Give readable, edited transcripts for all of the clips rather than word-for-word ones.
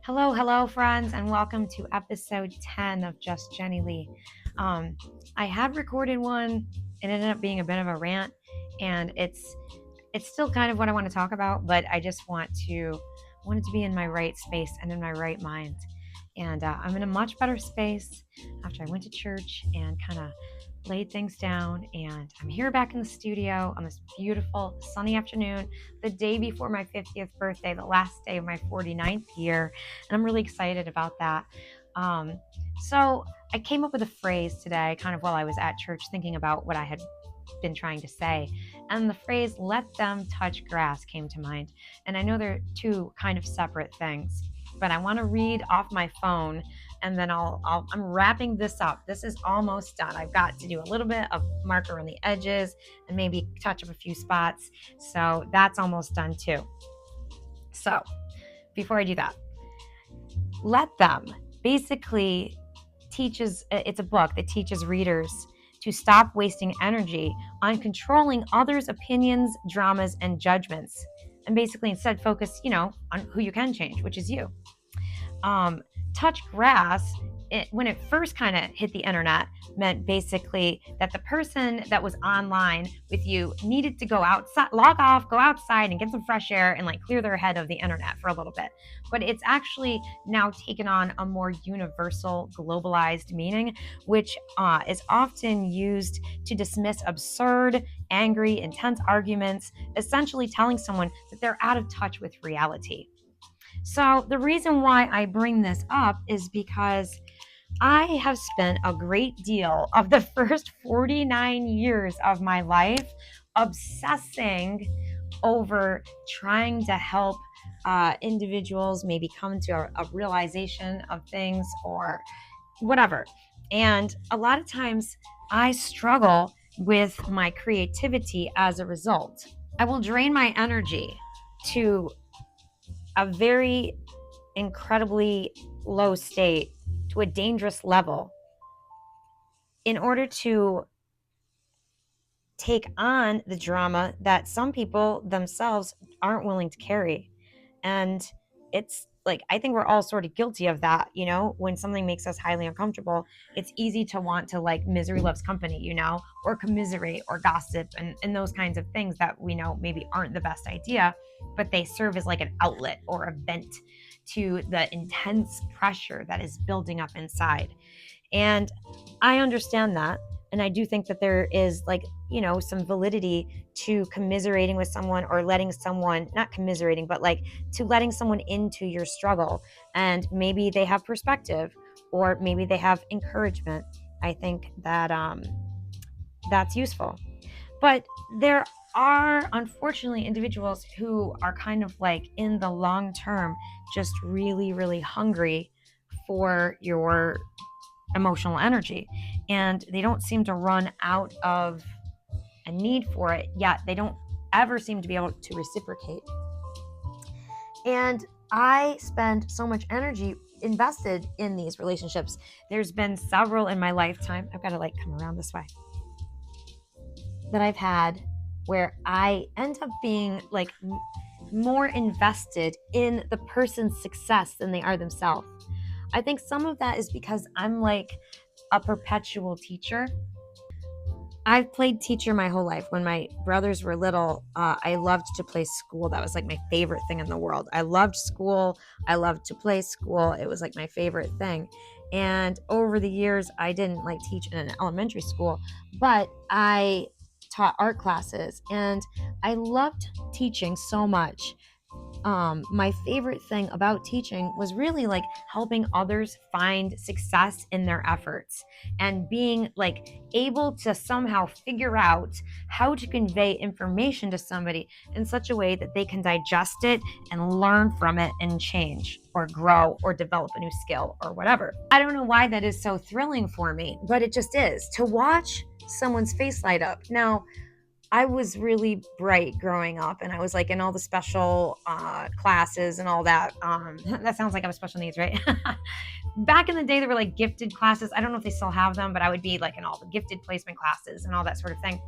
Hello, friends, and welcome to episode 10 of Just Jenni Lee. I had recorded one. It ended up being a bit of a rant, and it's still kind of what I want to talk about, but I just wanted to be in my right space and in my right mind. And I'm in a much better space after I went to church and kind of laid things down, and I'm here back in the studio on this beautiful sunny afternoon, the day before my 50th birthday, the last day of my 49th year, and I'm really excited about that. So I came up with a phrase today, kind of while I was at church thinking about what I had been trying to say, and the phrase "let them touch grass" came to mind. And I know they're two kind of separate things, but I want to read off my phone, and then I'm wrapping this up. This is almost done. I've got to do a little bit of marker on the edges and maybe touch up a few spots. So that's almost done too. So before I do that, let them basically it's a book that teaches readers to stop wasting energy on controlling others' opinions, dramas, and judgments, and basically instead focus, on who you can change, which is you. Touch grass, when it first kind of hit the internet, meant basically that the person that was online with you needed to go outside, log off, go outside and get some fresh air and clear their head of the internet for a little bit. But it's actually now taken on a more universal, globalized meaning, which is often used to dismiss absurd, angry, intense arguments, essentially telling someone that they're out of touch with reality. So the reason why I bring this up is because I have spent a great deal of the first 49 years of my life obsessing over trying to help individuals maybe come to a realization of things or whatever. And a lot of times I struggle with my creativity as a result. I will drain my energy to a very incredibly low state, to a dangerous level, in order to take on the drama that some people themselves aren't willing to carry. And it's I think we're all sort of guilty of that, when something makes us highly uncomfortable, it's easy to want to misery loves company, or commiserate or gossip and those kinds of things that we know maybe aren't the best idea, but they serve as an outlet or a vent to the intense pressure that is building up inside. And I understand that. And I do think that there is some validity to commiserating with someone, or letting someone, not commiserating, but to letting someone into your struggle. And maybe they have perspective, or maybe they have encouragement. I think that that's useful. But there are unfortunately individuals who are kind of in the long term, just really, really hungry for your emotional energy, and they don't seem to run out of a need for it, yet they don't ever seem to be able to reciprocate. And I spend so much energy invested in these relationships. There's been several in my lifetime, I've got to come around this way, that I've had where I end up being more invested in the person's success than they are themselves. I think some of that is because I'm a perpetual teacher. I've played teacher my whole life. When my brothers were little, I loved to play school. That was my favorite thing in the world. I loved school. I loved to play school. It was my favorite thing. And over the years, I didn't teach in an elementary school, but I taught art classes, and I loved teaching so much. My favorite thing about teaching was really helping others find success in their efforts, and being able to somehow figure out how to convey information to somebody in such a way that they can digest it and learn from it and change or grow or develop a new skill or whatever. I don't know why that is so thrilling for me, but it just is, to watch someone's face light up. Now, I was really bright growing up, and I was in all the special classes and all that. That sounds like I have special needs, right? Back in the day, there were gifted classes. I don't know if they still have them, but I would be in all the gifted placement classes and all that sort of thing.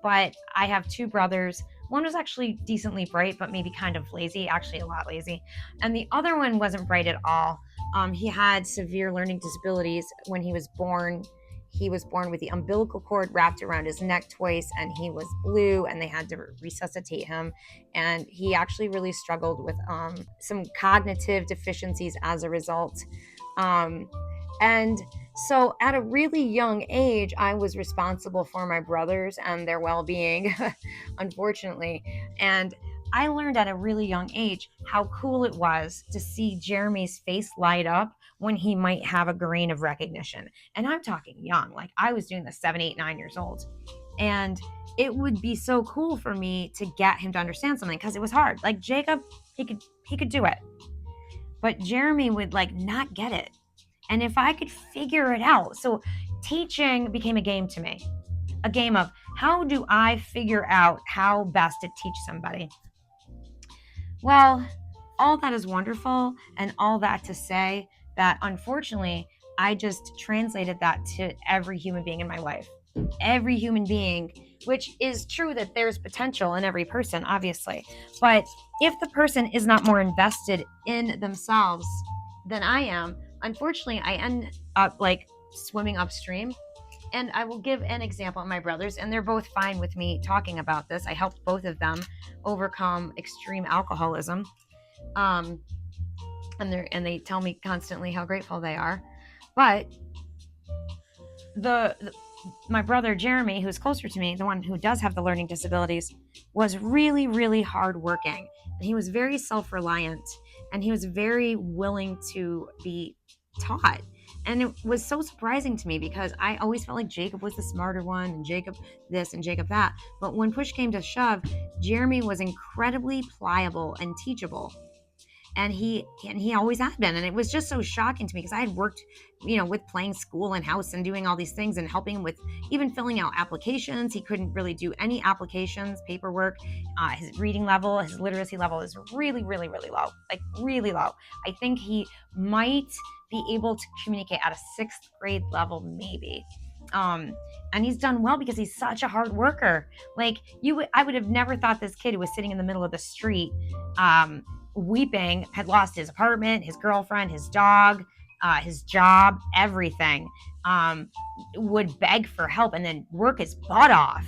But I have two brothers. One was actually decently bright, but maybe kind of lazy, actually a lot lazy. And the other one wasn't bright at all. He had severe learning disabilities when he was born. He was born with the umbilical cord wrapped around his neck twice, and he was blue, and they had to resuscitate him. And he actually really struggled with some cognitive deficiencies as a result. And so at a really young age, I was responsible for my brothers and their well-being, unfortunately. And I learned at a really young age how cool it was to see Jeremy's face light up when he might have a grain of recognition. And I'm talking young, like I was doing this 7, 8, 9 years old. And it would be so cool for me to get him to understand something, because it was hard. Like Jacob, he could do it. But Jeremy would like not get it. And if I could figure it out, so teaching became a game to me, a game of how do I figure out how best to teach somebody? Well, all that is wonderful, and all that to say that unfortunately, I just translated that to every human being in my life. Every human being, which is true that there's potential in every person, obviously. But if the person is not more invested in themselves than I am, unfortunately, I end up like swimming upstream. And I will give an example of my brothers, and they're both fine with me talking about this. I helped both of them overcome extreme alcoholism. And they tell me constantly how grateful they are. But my brother Jeremy, who's closer to me, the one who does have the learning disabilities, was really, really hardworking. He was very self-reliant, and he was very willing to be taught. And it was so surprising to me because I always felt like Jacob was the smarter one, and Jacob this and Jacob that. But when push came to shove, Jeremy was incredibly pliable and teachable. And he always had been. And it was just so shocking to me because I had worked, with playing school and house and doing all these things and helping him with even filling out applications. He couldn't really do any applications, paperwork. His reading level, his literacy level is really, really, really low, like really low. I think he might be able to communicate at a 6th grade level, maybe. And he's done well because he's such a hard worker. Like I would have never thought this kid who was sitting in the middle of the street, weeping, had lost his apartment, his girlfriend, his dog, his job, everything, would beg for help and then work his butt off.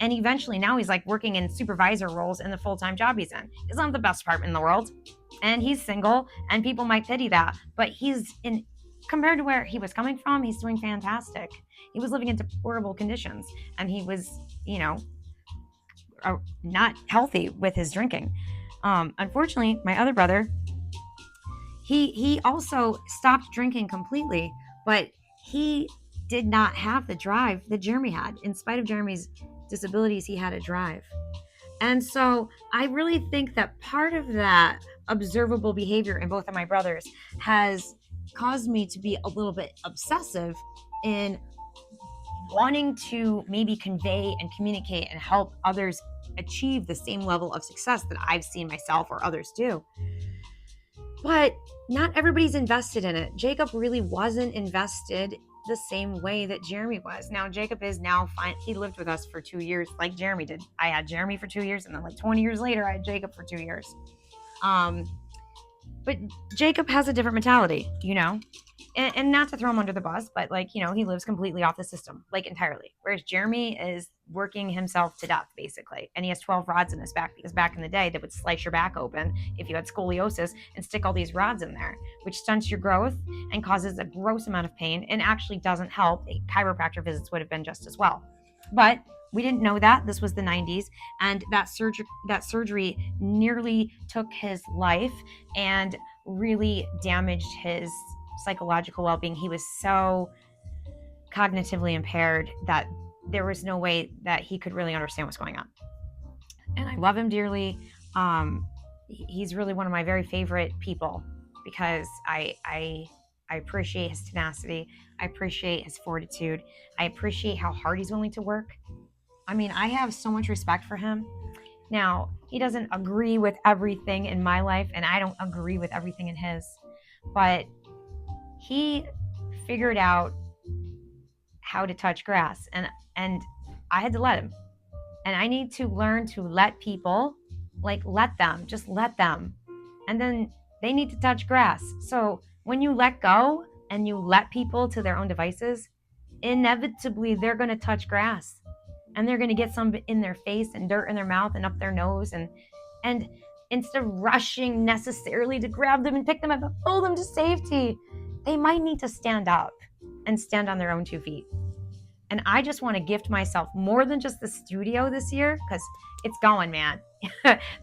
And eventually now he's like working in supervisor roles in the full-time job he's in. It's not the best apartment in the world. And he's single, and people might pity that. But compared to where he was coming from, he's doing fantastic. He was living in deplorable conditions, and he was, not healthy with his drinking. Unfortunately, my other brother, he also stopped drinking completely, but he did not have the drive that Jeremy had. In spite of Jeremy's disabilities, he had a drive. And so I really think that part of that observable behavior in both of my brothers has caused me to be a little bit obsessive in wanting to maybe convey and communicate and help others achieve the same level of success that I've seen myself or others do. But not everybody's invested in it. Jacob really wasn't invested the same way that Jeremy was. Now, Jacob is now fine. He lived with us for 2 years like Jeremy did. I had Jeremy for 2 years, and then like 20 years later, I had Jacob for 2 years. But Jacob has a different mentality, and not to throw him under the bus, but he lives completely off the system, like entirely. Whereas Jeremy is working himself to death, basically. And he has 12 rods in his back, because back in the day, they would slice your back open if you had scoliosis and stick all these rods in there, which stunts your growth and causes a gross amount of pain and actually doesn't help. Chiropractor visits would have been just as well. But we didn't know that. This was the 90s, and that surgery nearly took his life and really damaged his psychological well-being. He was so cognitively impaired that there was no way that he could really understand what's going on. And I love him dearly. He's really one of my very favorite people because I appreciate his tenacity. I appreciate his fortitude. I appreciate how hard he's willing to work. I mean, I have so much respect for him. Now, he doesn't agree with everything in my life, and I don't agree with everything in his, but he figured out how to touch grass, and I had to let him. And I need to learn to let people, like, let them, just let them. And then they need to touch grass. So when you let go and you let people to their own devices, inevitably they're going to touch grass, and they're going to get some in their face and dirt in their mouth and up their nose. And instead of rushing necessarily to grab them and pick them up and pull them to safety, they might need to stand up and stand on their own 2 feet. And I just want to gift myself more than just the studio this year, because it's going, man.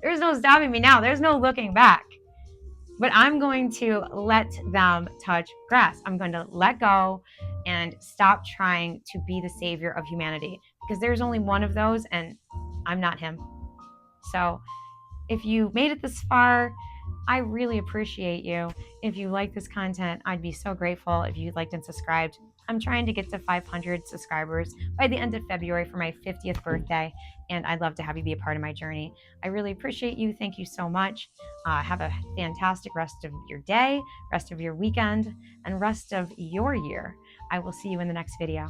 There's no stopping me now. There's no looking back. But I'm going to let them touch grass. I'm going to let go and stop trying to be the savior of humanity, because there's only one of those, and I'm not him. So if you made it this far, I really appreciate you. If you like this content, I'd be so grateful if you liked and subscribed. I'm trying to get to 500 subscribers by the end of February for my 50th birthday, and I'd love to have you be a part of my journey. I really appreciate you. Thank you so much. Have a fantastic rest of your day, rest of your weekend, and rest of your year. I will see you in the next video.